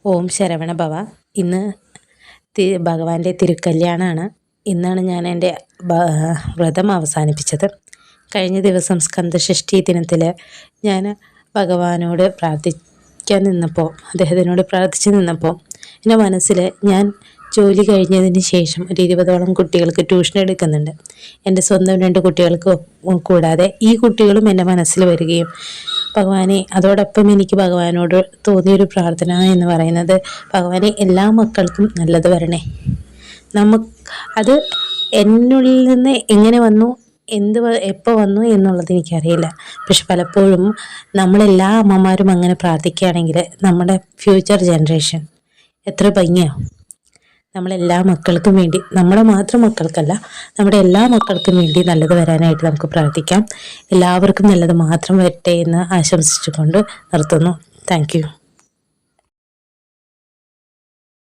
ഓം ശരവണ ഭവ. ഇന്ന് ഭഗവാന്റെ തിരുക്കല്യാണമാണ്. ഇന്നാണ് ഞാൻ എൻ്റെ വ്രതം അവസാനിപ്പിച്ചത്. കഴിഞ്ഞ ദിവസം സ്കന്ദഷഷ്ഠി ദിനത്തിൽ ഞാൻ ഭഗവാനോട് അദ്ദേഹത്തിനോട് പ്രാർത്ഥിച്ചു നിന്നപ്പോൾ എൻ്റെ മനസ്സിൽ ഞാൻ ജോലി കഴിഞ്ഞതിന് ശേഷം ഒരു 20ഓളം കുട്ടികൾക്ക് ട്യൂഷൻ എടുക്കുന്നുണ്ട്. എൻ്റെ സ്വന്തം 2 കുട്ടികൾക്ക് കൂടാതെ ഈ കുട്ടികളും എൻ്റെ മനസ്സിൽ വരികയും ഭഗവാനെ, അതോടൊപ്പം എനിക്ക് ഭഗവാനോട് തോന്നിയൊരു പ്രാർത്ഥന എന്ന് പറയുന്നത്, ഭഗവാനെ എല്ലാ മക്കൾക്കും നല്ലത് വരണേ. അത് എന്നുള്ളിൽ നിന്ന് എങ്ങനെ വന്നു, എപ്പോൾ വന്നു എന്നുള്ളത് എനിക്കറിയില്ല. പക്ഷെ പലപ്പോഴും നമ്മളെല്ലാ അമ്മമാരും അങ്ങനെ പ്രാർത്ഥിക്കുകയാണെങ്കിൽ നമ്മുടെ ഫ്യൂച്ചർ ജനറേഷൻ എത്ര ഭംഗിയാണ്. നമ്മളെല്ലാ മക്കൾക്കും വേണ്ടി, നമ്മുടെ മാത്രം മക്കൾക്കല്ല, നമ്മുടെ എല്ലാ മക്കൾക്കും വേണ്ടി നല്ലത് വരാനായിട്ട് നമുക്ക് പ്രാർത്ഥിക്കാം. എല്ലാവർക്കും നല്ലത് മാത്രം വരട്ടെ എന്ന് ആശംസിച്ചുകൊണ്ട് നിർത്തുന്നു. Thank you.